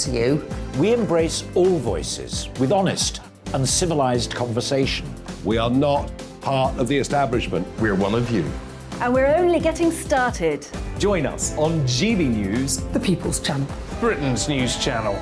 to you. We embrace all voices with honest and civilised conversation. We are not part of the establishment. We're one of you. And we're only getting started. Join us on GBNews, The People's Channel. Britain's news channel.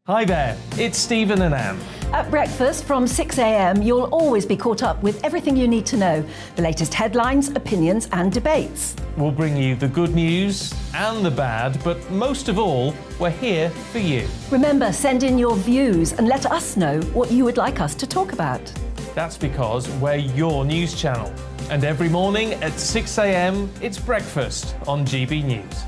Hi there, it's Stephen and Anne. At breakfast from 6 a.m, you'll always be caught up with everything you need to know. The latest headlines, opinions and debates. We'll bring you the good news and the bad, but most of all, we're here for you. Remember, send in your views and let us know what you would like us to talk about. That's because we're your news channel. And every morning at 6 a.m, it's breakfast on GB News.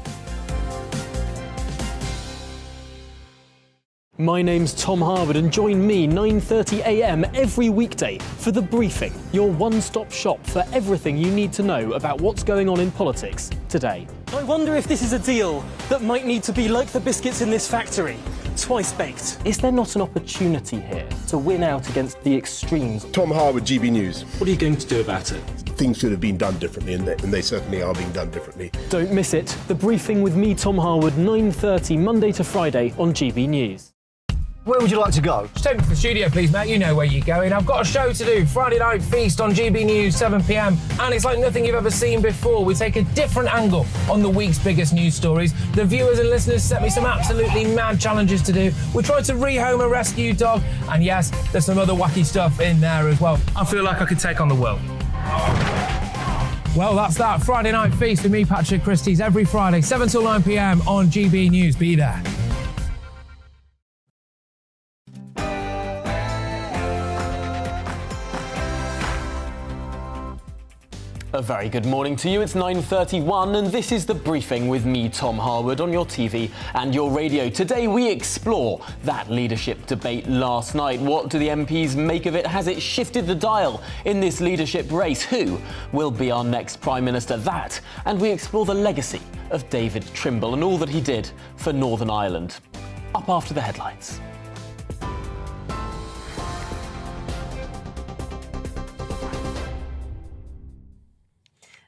My name's Tom Harwood and join me 9:30 a.m. every weekday for The Briefing, your one-stop shop for everything you need to know about what's going on in politics today. I wonder if this is a deal that might need to be like the biscuits in this factory, twice baked. Is there not an opportunity here to win out against the extremes? Tom Harwood, GB News. What are you going to do about it? Things should have been done differently, and they certainly are being done differently. Don't miss it. The Briefing with me, Tom Harwood, 9:30 Monday to Friday on GB News. Where would you like to go? Just take me to the studio, please, Matt. You know where you're going. I've got a show to do. Friday Night Feast on GB News, 7 p.m. And it's like nothing you've ever seen before. We take a different angle on the week's biggest news stories. The viewers and listeners set me some absolutely mad challenges to do. We tried to rehome a rescue dog. And yes, there's some other wacky stuff in there as well. I feel like I could take on the world. Well, that's that. Friday Night Feast with me, Patrick Christie's, every Friday, 7 till 9 p.m. on GB News. Be there. A very good morning to you. It's 9:31 and this is The Briefing with me, Tom Harwood, on your TV and your radio. Today we explore that leadership debate last night. What do the MPs make of it? Has it shifted the dial in this leadership race? Who will be our next Prime Minister? That, and we explore the legacy of David Trimble and all that he did for Northern Ireland. Up after the headlines.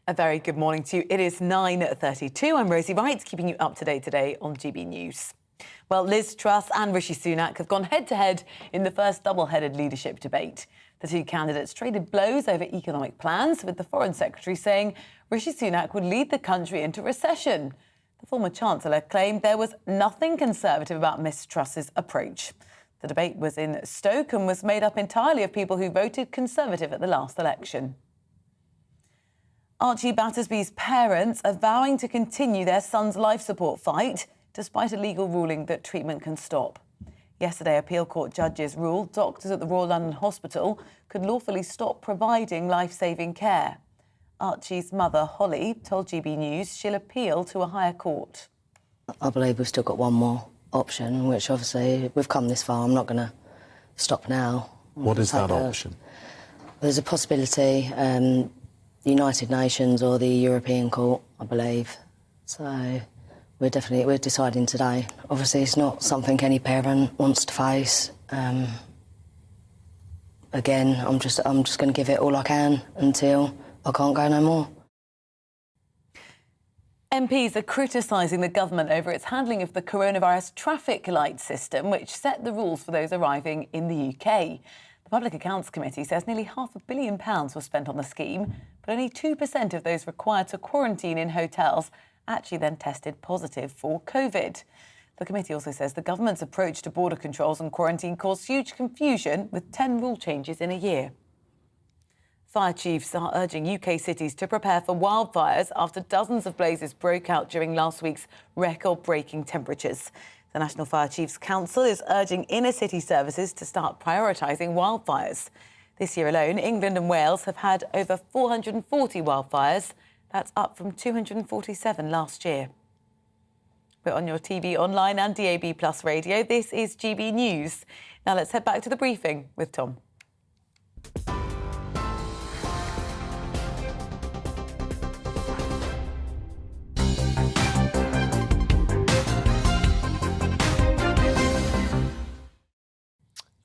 A very good morning to you. It is 9:32. I'm Rosie Wright, keeping you up to date today on GB News. Well, Liz Truss and Rishi Sunak have gone head-to-head in the first double-headed leadership debate. The two candidates traded blows over economic plans, with the Foreign Secretary saying Rishi Sunak would lead the country into recession. The former Chancellor claimed there was nothing conservative about Ms Truss's approach. The debate was in Stoke and was made up entirely of people who voted Conservative at the last election. Archie Battersby's parents are vowing to continue their son's life support fight, despite a legal ruling that treatment can stop. Yesterday, appeal court judges ruled doctors at the Royal London Hospital could lawfully stop providing life-saving care. Archie's mother, Holly, told GB News she'll appeal to a higher court. I believe we've still got one more option, which obviously we've come this far. I'm not going to stop now. What is that option? There's a possibility, United Nations or the European Court, I believe. So we're deciding today. Obviously, it's not something any parent wants to face. Again, I'm just going to give it all I can until I can't go no more. MPs are criticising the government over its handling of the coronavirus traffic light system, which set the rules for those arriving in the UK. The Public Accounts Committee says nearly £500 million was spent on the scheme, but only 2% of those required to quarantine in hotels actually then tested positive for COVID. The committee also says the government's approach to border controls and quarantine caused huge confusion, with 10 rule changes in a year. Fire chiefs are urging UK cities to prepare for wildfires after dozens of blazes broke out during last week's record-breaking temperatures. The National Fire Chiefs Council is urging inner-city services to start prioritising wildfires. This year alone, England and Wales have had over 440 wildfires. That's up from 247 last year. We're on your TV, online and DAB+ radio. This is GB News. Now let's head back to the briefing with Tom.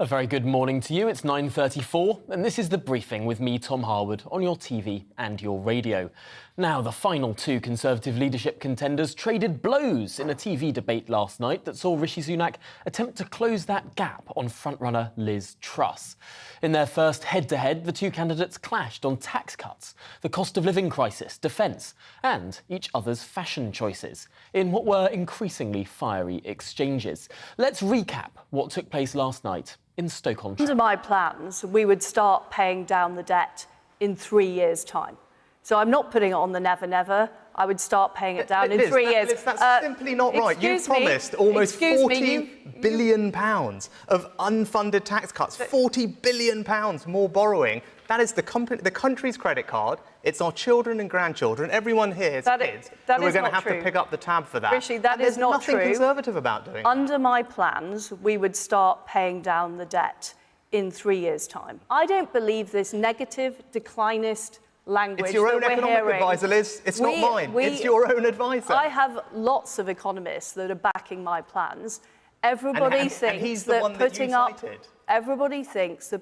A very good morning to you. It's 9:34 and this is The Briefing with me, Tom Harwood, on your TV and your radio. Now, the final two Conservative leadership contenders traded blows in a TV debate last night that saw Rishi Sunak attempt to close that gap on frontrunner Liz Truss. In their first head-to-head, the two candidates clashed on tax cuts, the cost of living crisis, defence and each other's fashion choices in what were increasingly fiery exchanges. Let's recap what took place last night in Stoke-on-Trent. Under my plans, we would start paying down the debt in 3 years' time. So I'm not putting it on the never. I would start paying it down in 3 years. Liz, that's simply not right. You promised almost £40 billion of unfunded tax cuts, £40 billion more borrowing. That is the country's credit card. It's our children and grandchildren, everyone here's kids, who are going to have to pick up the tab for that. Rishi, that is not true. There's nothing Conservative about doing that. Under my plans, we would start paying down the debt in 3 years' time. I don't believe this negative, declinist language. It's your own that we're economic hearing. advisor, Liz. It's not mine. It's your own advisor. I have lots of economists that are backing my plans. Everybody thinks that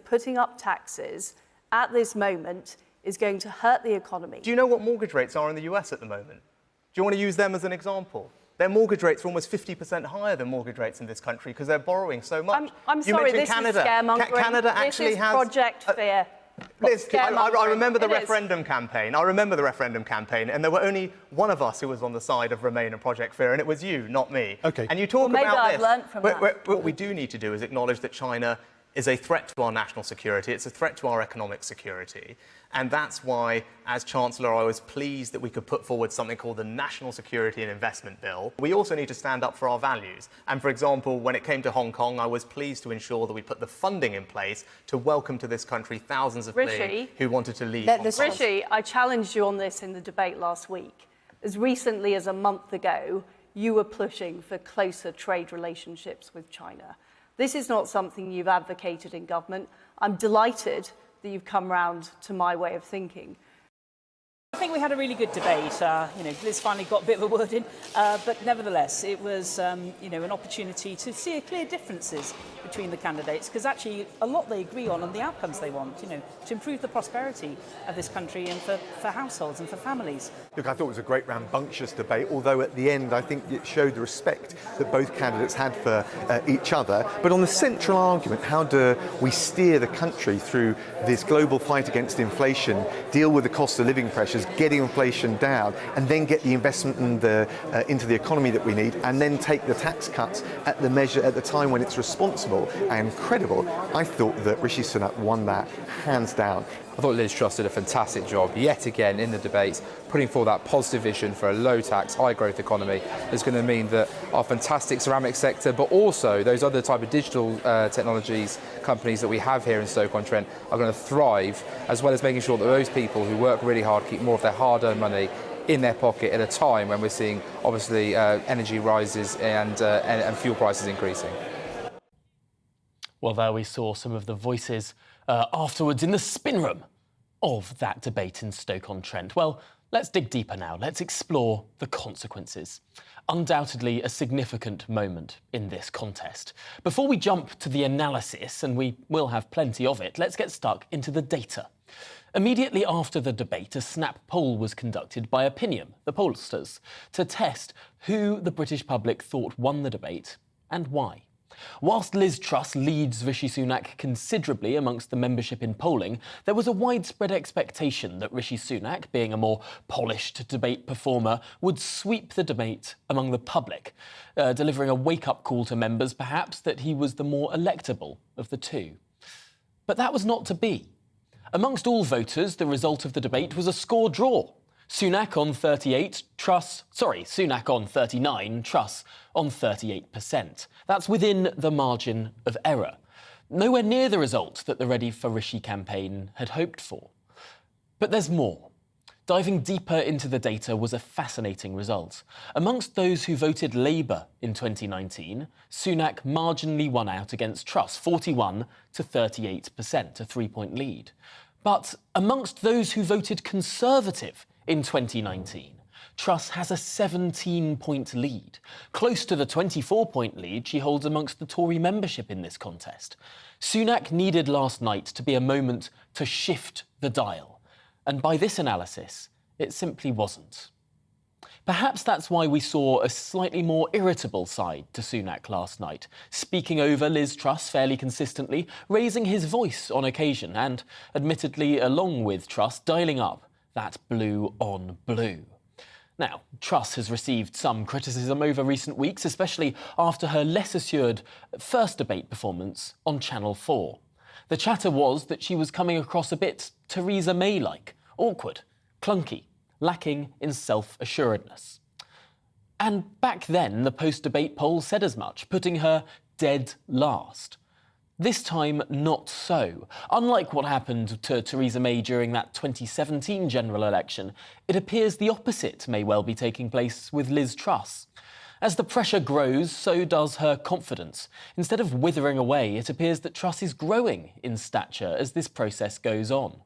putting up taxes at this moment is going to hurt the economy. Do you know what mortgage rates are in the US at the moment? Do you want to use them as an example? Their mortgage rates are almost 50% higher than mortgage rates in this country because they're borrowing so much. I'm sorry, this is scaremongering. Canada actually has Project Fear. Liz, I remember the referendum campaign. And there were only one of us who was on the side of Remain and Project Fear, and it was you, not me. Okay. And you talk maybe about I've learnt from that. What we do need to do is acknowledge that China is a threat to our national security. It's a threat to our economic security. And that's why, as Chancellor, I was pleased that we could put forward something called the National Security and Investment Bill. We also need to stand up for our values. And for example, when it came to Hong Kong, I was pleased to ensure that we put the funding in place to welcome to this country thousands of fleeing who wanted to leave Hong Kong. Rishi, I challenged you on this in the debate last week. As recently as a month ago, you were pushing for closer trade relationships with China. This is not something you've advocated in government. I'm delighted that you've come round to my way of thinking. I think we had a really good debate. Liz finally got a bit of a word in, but nevertheless, it was, an opportunity to see clear differences between the candidates, because actually a lot they agree on the outcomes they want, to improve the prosperity of this country and for households and for families. Look, I thought it was a great rambunctious debate, although at the end I think it showed the respect that both candidates had for each other. But on the central argument, how do we steer the country through this global fight against inflation, deal with the cost of living pressures, getting inflation down, and then get the investment into the economy that we need, and then take the tax cuts at the time when it's responsible and credible. I thought that Rishi Sunak won that hands down. I thought Liz Truss did a fantastic job yet again in the debates, putting forward that positive vision for a low-tax, high-growth economy that's going to mean that our fantastic ceramic sector, but also those other type of digital technologies companies that we have here in Stoke-on-Trent are going to thrive, as well as making sure that those people who work really hard keep more of their hard-earned money in their pocket at a time when we're seeing, obviously, energy rises and fuel prices increasing. Well, there we saw some of the voices afterwards in the spin room of that debate in Stoke-on-Trent. Well, let's dig deeper now. Let's explore the consequences. Undoubtedly a significant moment in this contest. Before we jump to the analysis, and we will have plenty of it, let's get stuck into the data. Immediately after the debate, a snap poll was conducted by Opinion, the pollsters, to test who the British public thought won the debate and why. Whilst Liz Truss leads Rishi Sunak considerably amongst the membership in polling, there was a widespread expectation that Rishi Sunak, being a more polished debate performer, would sweep the debate among the public, delivering a wake-up call to members, perhaps, that he was the more electable of the two. But that was not to be. Amongst all voters, the result of the debate was a score draw. Sunak on 39, Truss on 38%. That's within the margin of error. Nowhere near the result that the Ready for Rishi campaign had hoped for. But there's more. Diving deeper into the data was a fascinating result. Amongst those who voted Labour in 2019, Sunak marginally won out against Truss, 41 to 38%, a 3-point lead. But amongst those who voted Conservative in 2019, Truss has a 17-point lead. Close to the 24-point lead she holds amongst the Tory membership in this contest. Sunak needed last night to be a moment to shift the dial. And by this analysis, it simply wasn't. Perhaps that's why we saw a slightly more irritable side to Sunak last night, speaking over Liz Truss fairly consistently, raising his voice on occasion and, admittedly along with Truss, dialing up that blue on blue. Now, Truss has received some criticism over recent weeks, especially after her less assured first debate performance on Channel 4. The chatter was that she was coming across a bit Theresa May-like, awkward, clunky, lacking in self-assuredness. And back then, the post-debate poll said as much, putting her dead last. This time, not so. Unlike what happened to Theresa May during that 2017 general election, it appears the opposite may well be taking place with Liz Truss. As the pressure grows, so does her confidence. Instead of withering away, it appears that Truss is growing in stature as this process goes on.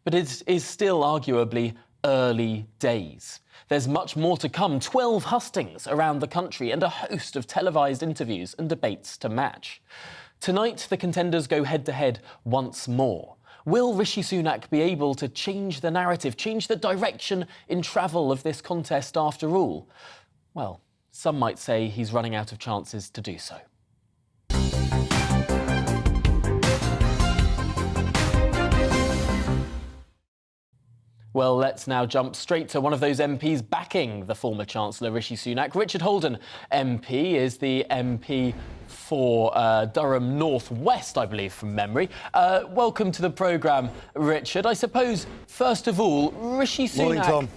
But it is still arguably early days. There's much more to come, 12 hustings around the country and a host of televised interviews and debates to match. Tonight, the contenders go head-to-head once more. Will Rishi Sunak be able to change the narrative, change the direction in travel of this contest after all? Well, some might say he's running out of chances to do so. Well, let's now jump straight to one of those MPs backing the former Chancellor Rishi Sunak. Richard Holden MP is the MP for Durham North West, I believe, from memory. Welcome to the programme, Richard. I suppose, first of all, Rishi Sunak, Morning, Tom.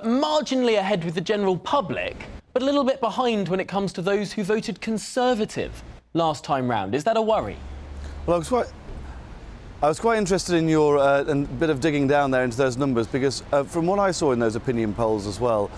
Marginally ahead with the general public, but a little bit behind when it comes to those who voted Conservative last time round. Is that a worry? Well, I was quite interested in your bit of digging down there into those numbers because from what I saw in those opinion polls as well,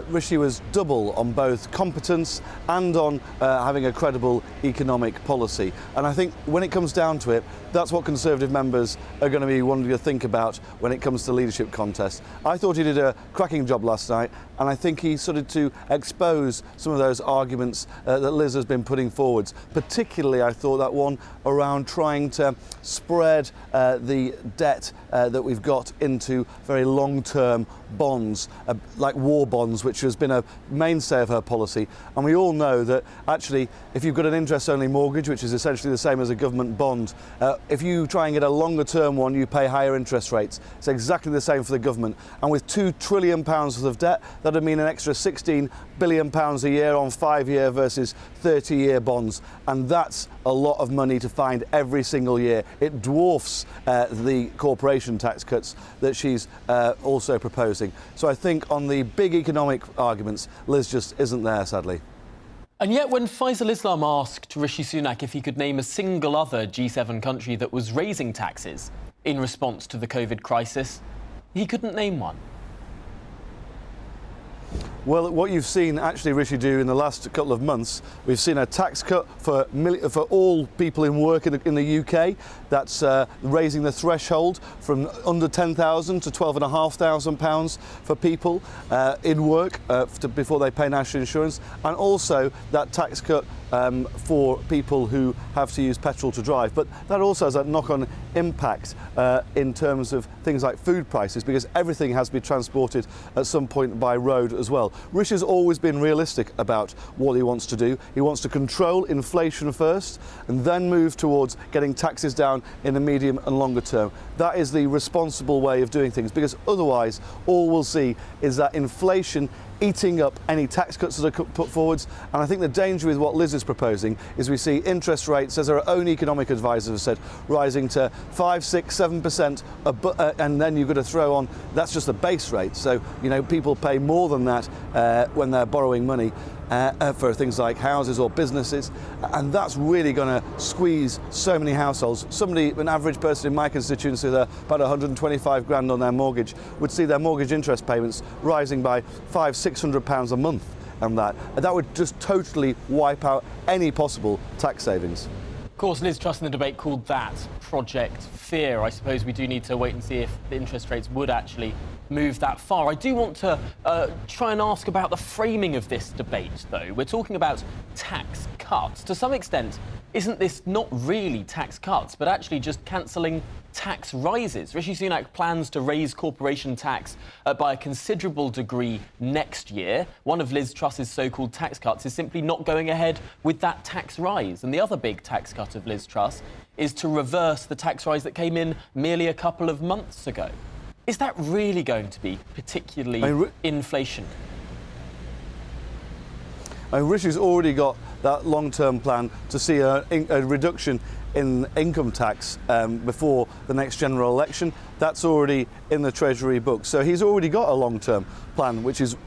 Rishi was double on both competence and on having a credible economic policy. And I think when it comes down to it, that's what Conservative members are going to be wanting to think about when it comes to leadership contests. I thought he did a cracking job last night, and I think he started to expose some of those arguments that Liz has been putting forwards. Particularly, I thought that one around trying to spread the debt that we've got into very long-term bonds, like war bonds, which has been a mainstay of her policy. And we all know that actually, if you've got an interest-only mortgage, which is essentially the same as a government bond, if you try and get a longer-term one, you pay higher interest rates. It's exactly the same for the government. And with £2 trillion worth of debt, that would mean an extra £16 billion a year on 5-year versus 30-year bonds. And that's a lot of money to find every single year. It dwarfs the corporation tax cuts that she's also proposing. So I think on the big economic arguments, Liz just isn't there, sadly. And yet when Faisal Islam asked Rishi Sunak if he could name a single other G7 country that was raising taxes in response to the COVID crisis, he couldn't name one. Well, what you've seen actually Rishi do in the last couple of months, we've seen a tax cut for all people in work in the UK. That's raising the threshold from under £10,000 to £12,500 for people in work before they pay national insurance, and also that tax cut for people who have to use petrol to drive. But that also has a knock-on impact in terms of things like food prices, because everything has to be transported at some point by road as well. Rishi's always been realistic about what he wants to do. He wants to control inflation first and then move towards getting taxes down in the medium and longer term. That is the responsible way of doing things, because otherwise all we'll see is that inflation eating up any tax cuts that are put forwards. And I think the danger with what Liz is proposing is we see interest rates, as her own economic advisors have said, rising to 5, 6, 7%, and then you've got to throw on, that's just the base rate. So, you know, people pay more than that when they're borrowing money for things like houses or businesses, and that's really going to squeeze so many households. An average person in my constituency with about 125 grand on their mortgage would see their mortgage interest payments rising by £500-600 a month, and that would just totally wipe out any possible tax savings. Of course, Liz Truss in the debate called that Project Fear. I suppose we do need to wait and see if the interest rates would actually move that far. I do want to try and ask about the framing of this debate, though. We're talking about tax cuts. To some extent, isn't this not really tax cuts, but actually just cancelling tax rises? Rishi Sunak plans to raise corporation tax by a considerable degree next year. One of Liz Truss's so-called tax cuts is simply not going ahead with that tax rise. And the other big tax cut of Liz Truss is to reverse the tax rise that came in merely a couple of months ago. Is that really going to be particularly inflation? Rishi's already got that long-term plan to see a reduction in income tax before the next general election. That's already in the Treasury book. So he's already got a long-term plan, which is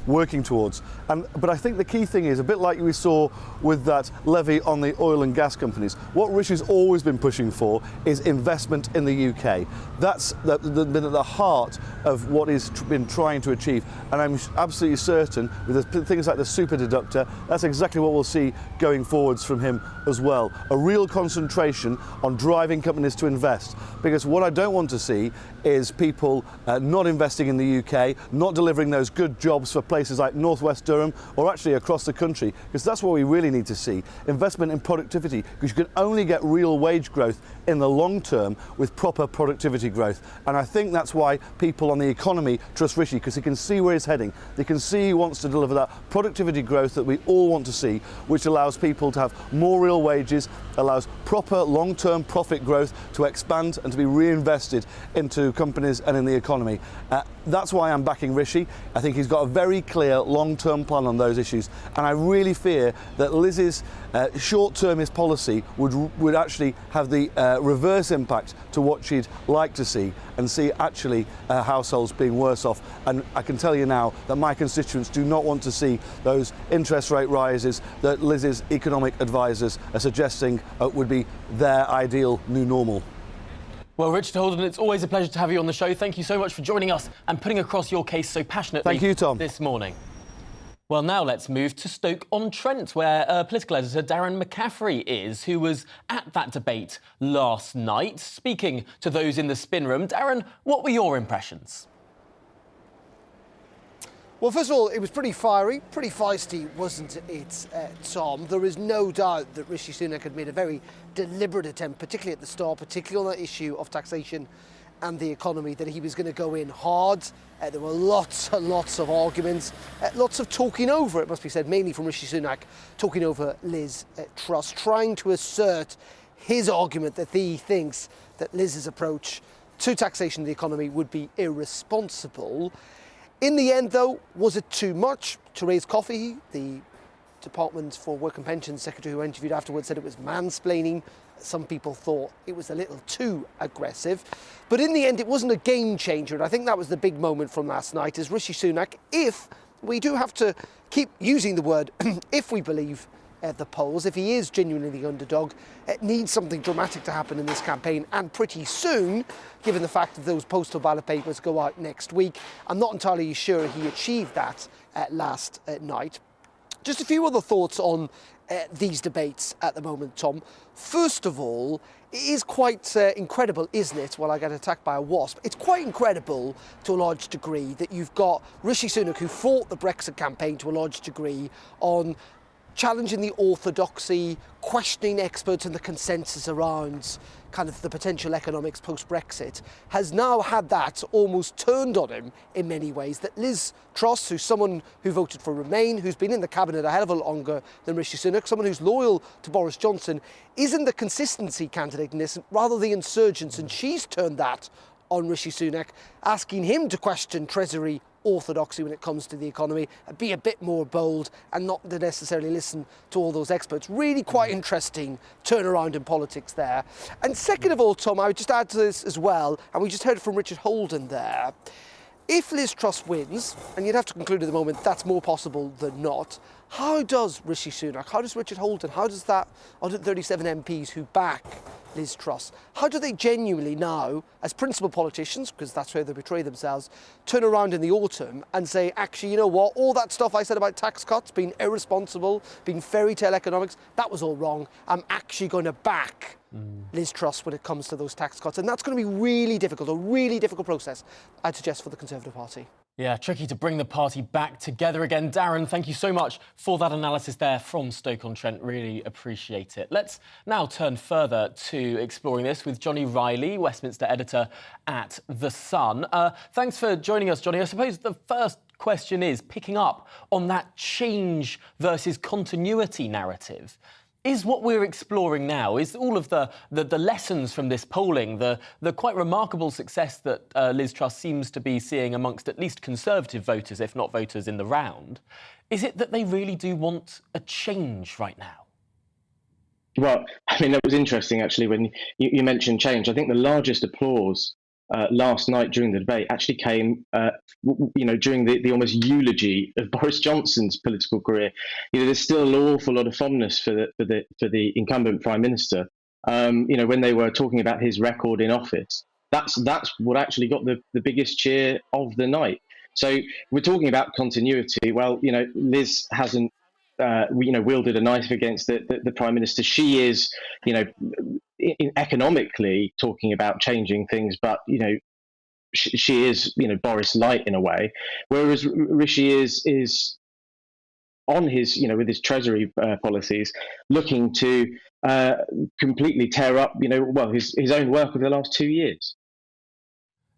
working towards. But I think the key thing is, a bit like we saw with that levy on the oil and gas companies, what Rishi's always been pushing for is investment in the UK. That's been at the heart of what he's been trying to achieve. And I'm absolutely certain with things like the super deductor, that's exactly what we'll see going forwards from him as well. A real concentration on driving companies to invest. Because what I don't want to see is people not investing in the UK, not delivering those good jobs for places like Northwest Durham or actually across the country, because that's what we really need to see. Investment in productivity, because you can only get real wage growth in the long term with proper productivity growth. And I think that's why people on the economy trust Rishi, because he can see where he's heading. They can see he wants to deliver that productivity growth that we all want to see, which allows people to have more real wages, allows proper long-term profit growth to expand and to be reinvested into companies and in the economy. That's why I'm backing Rishi. I think he's got a very clear long-term plan on those issues, and I really fear that Liz's short-termist policy would actually have the reverse impact to what she'd like to see, and see actually households being worse off. And I can tell you now that my constituents do not want to see those interest rate rises that Liz's economic advisors are suggesting would be their ideal new normal. Well, Richard Holden, it's always a pleasure to have you on the show. Thank you so much for joining us and putting across your case so passionately. Thank you, Tom. This morning. Well, now let's move to Stoke-on-Trent, where political editor Darren McCaffrey is, who was at that debate last night, speaking to those in the spin room. Darren, what were your impressions? Well, first of all, it was pretty fiery, pretty feisty, wasn't it, Tom? There is no doubt that Rishi Sunak had made a very deliberate attempt, particularly at the start, particularly on that issue of taxation and the economy, that he was going to go in hard. There were lots and lots of arguments, lots of talking over, it must be said, mainly from Rishi Sunak, talking over Liz Truss, trying to assert his argument that he thinks that Liz's approach to taxation of the economy would be irresponsible. In the end, though, was it too much? Therese Coffey, the Department for Work and Pensions Secretary who interviewed afterwards, said it was mansplaining. Some people thought it was a little too aggressive. But in the end, it wasn't a game changer. And I think that was the big moment from last night, is Rishi Sunak, if we do have to keep using the word, if we believe the polls, if he is genuinely the underdog, it needs something dramatic to happen in this campaign, and pretty soon, given the fact that those postal ballot papers go out next week. I'm not entirely sure he achieved that last night. Just a few other thoughts on these debates at the moment, Tom. First of all, it is quite incredible, isn't it? Well, I get attacked by a wasp. It's quite incredible to a large degree that you've got Rishi Sunak, who fought the Brexit campaign to a large degree on challenging the orthodoxy, questioning experts and the consensus around kind of the potential economics post-Brexit, has now had that almost turned on him in many ways. That Liz Truss, who's someone who voted for Remain, who's been in the cabinet a hell of a lot longer than Rishi Sunak, someone who's loyal to Boris Johnson, isn't the consistency candidate in this, rather the insurgents, and she's turned that on Rishi Sunak, asking him to question Treasury orthodoxy when it comes to the economy, be a bit more bold and not to necessarily listen to all those experts. Really quite interesting turnaround in politics there. And second of all, Tom, I would just add to this as well, and we just heard from Richard Holden there, if Liz Truss wins, and you'd have to conclude at the moment that's more possible than not, how does Rishi Sunak, how does Richard Holden, how does that 137 MPs who back Liz Truss, how do they genuinely now, as principal politicians, because that's where they betray themselves, turn around in the autumn and say, actually, you know what, all that stuff I said about tax cuts, being irresponsible, being fairy tale economics, that was all wrong. I'm actually going to back Liz Truss when it comes to those tax cuts. And that's going to be really difficult, a really difficult process, I'd suggest, for the Conservative Party. Yeah, tricky to bring the party back together again. Darren, thank you so much for that analysis there from Stoke-on-Trent. Really appreciate it. Let's now turn further to exploring this with Johnny Riley, Westminster editor at The Sun. Thanks for joining us, Johnny. I suppose the first question is picking up on that change versus continuity narrative. Is what we're exploring now, is all of the lessons from this polling, the quite remarkable success that Liz Truss seems to be seeing amongst at least Conservative voters, if not voters in the round, is it that they really do want a change right now? Well, I mean, that was interesting, actually, when you mentioned change. I think the largest applause last night during the debate actually came, during the almost eulogy of Boris Johnson's political career. There's still an awful lot of fondness for the incumbent Prime Minister. When they were talking about his record in office, that's what actually got the biggest cheer of the night. So we're talking about continuity. Well, Liz hasn't wielded a knife against the Prime Minister. She is, economically talking about changing things, but she is Boris light in a way, whereas Rishi is on his with his treasury policies looking to completely tear up his own work of the last 2 years.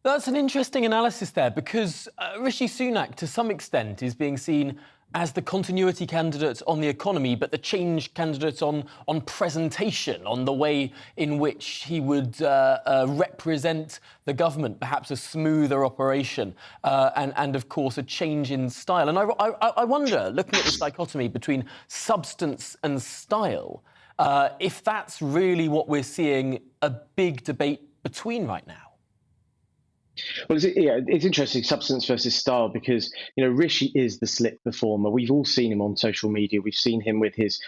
That's an interesting analysis there, because Rishi Sunak to some extent is being seen as the continuity candidate on the economy, but the change candidate on presentation, on the way in which he would represent the government, perhaps a smoother operation, and of course a change in style. And I wonder, looking at this dichotomy between substance and style, if that's really what we're seeing a big debate between right now. Well, it's interesting, substance versus style, because Rishi is the slick performer. We've all seen him on social media. We've seen him with his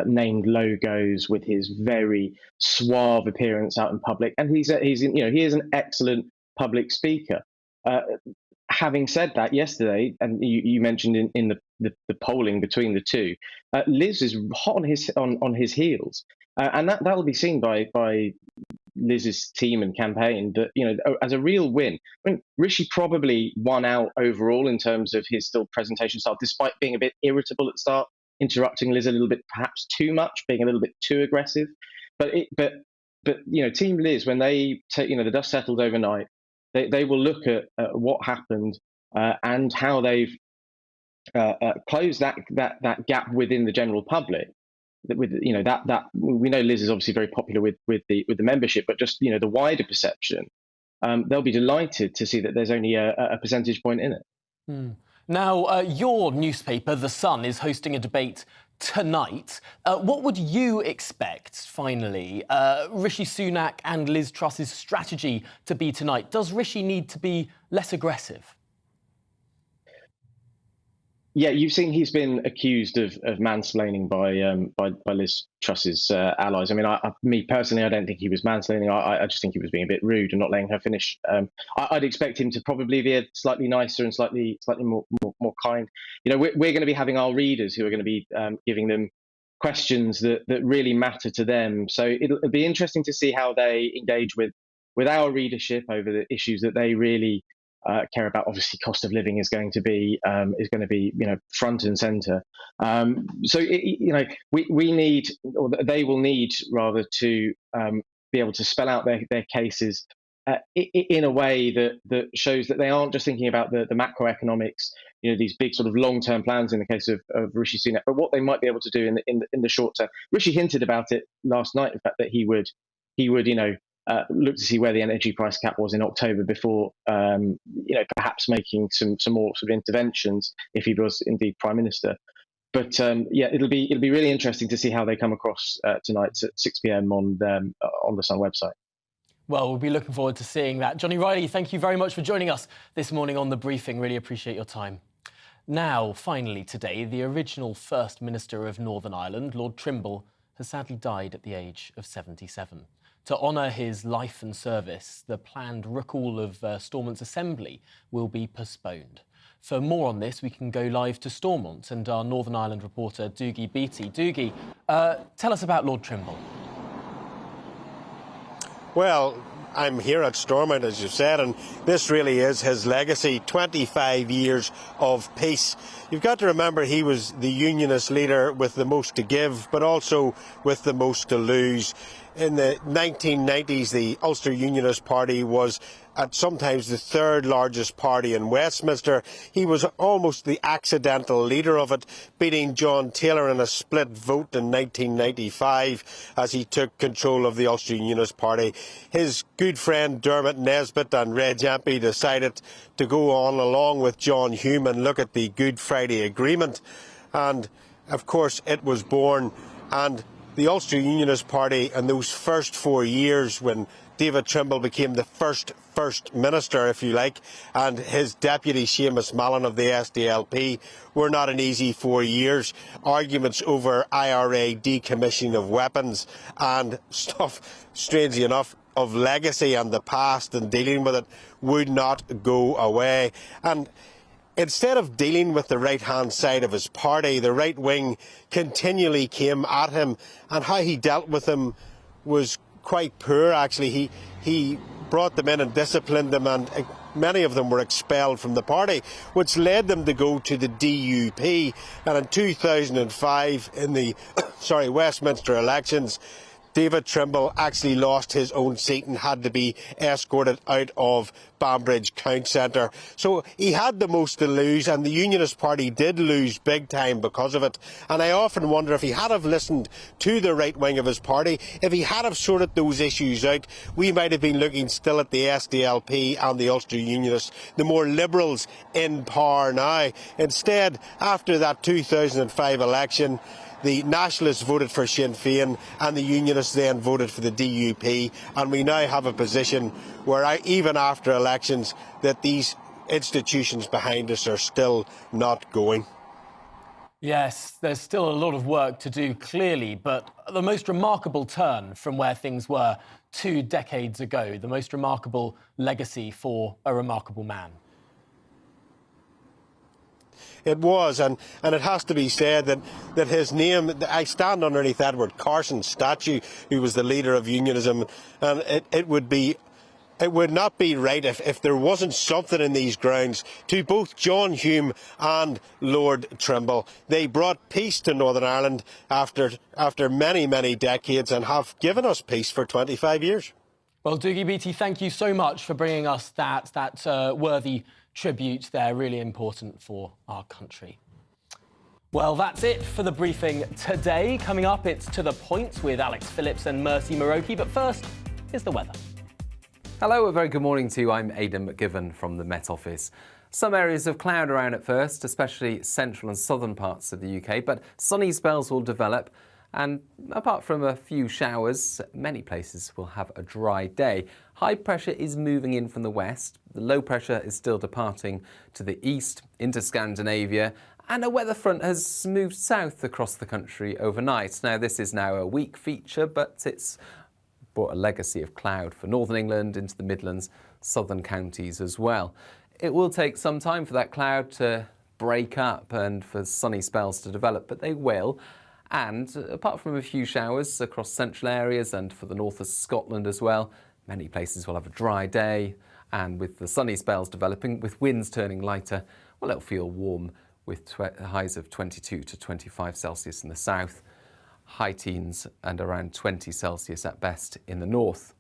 named logos, with his very suave appearance out in public, and he is an excellent public speaker. Having said that, yesterday, and you mentioned in the polling between the two, Liz is hot on his heels, and that'll be seen by Liz's team and campaign, that as a real win. I mean, Rishi probably won out overall in terms of his still presentation style, despite being a bit irritable at the start, interrupting Liz a little bit, perhaps too much, being a little bit too aggressive. But Team Liz, when they take the dust settled overnight, they will look at what happened and how they've closed that gap within the general public. With that we know Liz is obviously very popular with the membership, but just the wider perception, they'll be delighted to see that there's only a percentage point in it. Now, your newspaper, The Sun, is hosting a debate tonight. What would you expect, finally, Rishi Sunak and Liz Truss's strategy to be tonight? Does Rishi need to be less aggressive? Yeah, you've seen he's been accused of mansplaining by Liz Truss's allies. I mean, me personally, I don't think he was mansplaining. I just think he was being a bit rude and not letting her finish. I'd expect him to probably be slightly nicer and slightly more kind. We're going to be having our readers who are going to be giving them questions that really matter to them. So it'll be interesting to see how they engage with our readership over the issues that they really care about. Obviously, cost of living is going to be front and center. We need, or they will need rather, to be able to spell out their cases in a way that shows that they aren't just thinking about the macroeconomics, these big sort of long-term plans in the case of Rishi Sunak, but what they might be able to do in the short term. Rishi hinted about it last night, in fact, that he would look to see where the energy price cap was in October before, perhaps making some more sort of interventions if he was indeed Prime Minister. But it'll be really interesting to see how they come across tonight at 6 p.m. on the Sun website. Well, we'll be looking forward to seeing that. Johnny Riley, thank you very much for joining us this morning on The Briefing. Really appreciate your time. Now, finally today, the original First Minister of Northern Ireland, Lord Trimble, has sadly died at the age of 77. To honour his life and service, the planned recall of Stormont's Assembly will be postponed. For more on this, we can go live to Stormont and our Northern Ireland reporter, Doogie Beattie. Doogie, tell us about Lord Trimble. Well, I'm here at Stormont, as you said, and this really is his legacy, 25 years of peace. You've got to remember he was the unionist leader with the most to give, but also with the most to lose. In the 1990s, the Ulster Unionist Party was at sometimes the third largest party in Westminster. He was almost the accidental leader of it, beating John Taylor in a split vote in 1995 as he took control of the Ulster Unionist Party. His good friend Dermot Nesbitt and Reg Empey decided to go on along with John Hume and look at the Good Friday Agreement. And of course it was born, and the Ulster Unionist Party in those first 4 years, when David Trimble became the first minister, if you like, and his deputy Seamus Mallon of the SDLP, were not an easy 4 years. Arguments over IRA decommissioning of weapons and stuff, strangely enough, of legacy and the past and dealing with it would not go away. And instead of dealing with the right-hand side of his party, the right wing continually came at him, and how he dealt with them was quite poor, actually. He brought them in and disciplined them, and many of them were expelled from the party, which led them to go to the DUP. And in 2005, in the Westminster elections, David Trimble actually lost his own seat and had to be escorted out of Banbridge Count Centre. So he had the most to lose, and the Unionist Party did lose big time because of it. And I often wonder if he had have listened to the right wing of his party, if he had have sorted those issues out, we might have been looking still at the SDLP and the Ulster Unionists, the more liberals in power now. Instead, after that 2005 election, the Nationalists voted for Sinn Féin and the Unionists then voted for the DUP, and we now have a position where even after elections that these institutions behind us are still not going. Yes, there's still a lot of work to do, clearly, but the most remarkable turn from where things were 2 decades ago, the most remarkable legacy for a remarkable man. It was, and it has to be said that his name, I stand underneath Edward Carson's statue, who was the leader of unionism, and it would not be right if there wasn't something in these grounds to both John Hume and Lord Trimble. They brought peace to Northern Ireland after many, many decades, and have given us peace for 25 years. Well, Dougie Beattie, thank you so much for bringing us that worthy tribute there, really important for our country. Well, that's it for the briefing today. Coming up, it's To The Point with Alex Phillips and Mercy Moroki, but first, here's the weather. Hello, a very good morning to you. I'm Aidan McGiven from the Met Office. Some areas of cloud around at first, especially central and southern parts of the UK, but sunny spells will develop. And apart from a few showers, many places will have a dry day. High pressure is moving in from the west. The low pressure is still departing to the east into Scandinavia. And a weather front has moved south across the country overnight. Now, this is now a weak feature, but it's brought a legacy of cloud for northern England into the Midlands, southern counties as well. It will take some time for that cloud to break up and for sunny spells to develop, but they will. And apart from a few showers across central areas and for the north of Scotland as well, many places will have a dry day. And with the sunny spells developing, with winds turning lighter, well, it'll feel warm with highs of 22 to 25 Celsius in the south, high teens and around 20 Celsius at best in the north.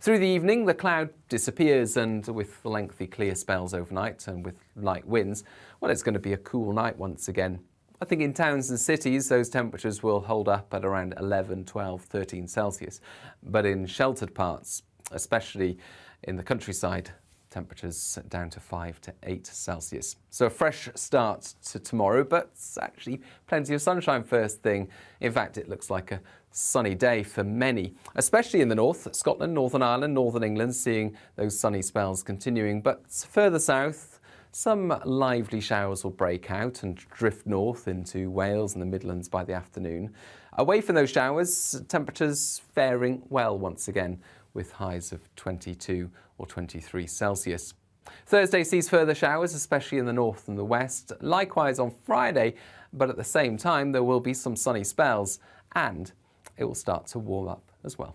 Through the evening, the cloud disappears, and with lengthy clear spells overnight and with light winds, well, it's going to be a cool night once again. I think in towns and cities, those temperatures will hold up at around 11, 12, 13 Celsius. But in sheltered parts, especially in the countryside, temperatures down to 5 to 8 Celsius. So a fresh start to tomorrow, but actually plenty of sunshine first thing. In fact, it looks like a sunny day for many, especially in the north, Scotland, Northern Ireland, Northern England, seeing those sunny spells continuing. But further south, some lively showers will break out and drift north into Wales and the Midlands by the afternoon. Away from those showers, temperatures faring well once again, with highs of 22 or 23 Celsius. Thursday sees further showers, especially in the north and the west. Likewise on Friday, but at the same time there will be some sunny spells and it will start to warm up as well.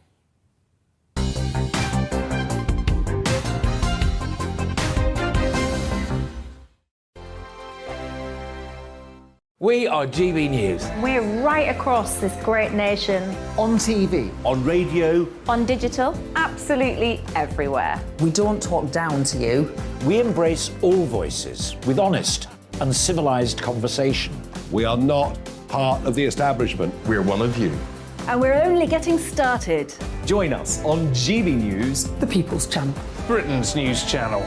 We are GB News. We're right across this great nation. On TV. On radio. On digital. Absolutely everywhere. We don't talk down to you. We embrace all voices with honest and civilised conversation. We are not part of the establishment. We're one of you. And we're only getting started. Join us on GB News, The People's Channel. Britain's news channel.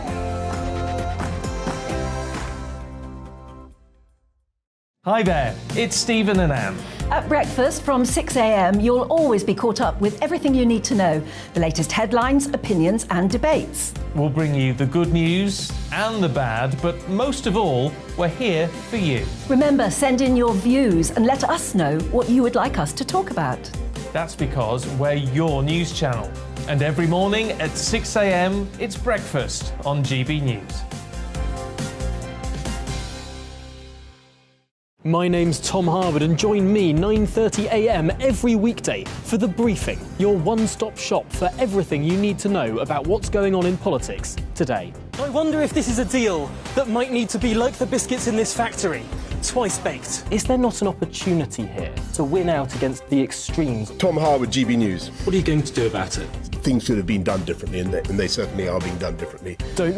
Hi there, it's Stephen and Anne. At breakfast from 6 a.m, you'll always be caught up with everything you need to know, the latest headlines, opinions and debates. We'll bring you the good news and the bad, but most of all, we're here for you. Remember, send in your views and let us know what you would like us to talk about. That's because we're your news channel. And every morning at 6 a.m, it's breakfast on GB News. My name's Tom Harwood and join me 9:30 a.m. every weekday for The Briefing, your one-stop shop for everything you need to know about what's going on in politics today. I wonder if this is a deal that might need to be like the biscuits in this factory, twice baked. Is there not an opportunity here to win out against the extremes? Tom Harwood, GB News. What are you going to do about it? Things should have been done differently, and they certainly are being done differently. Don't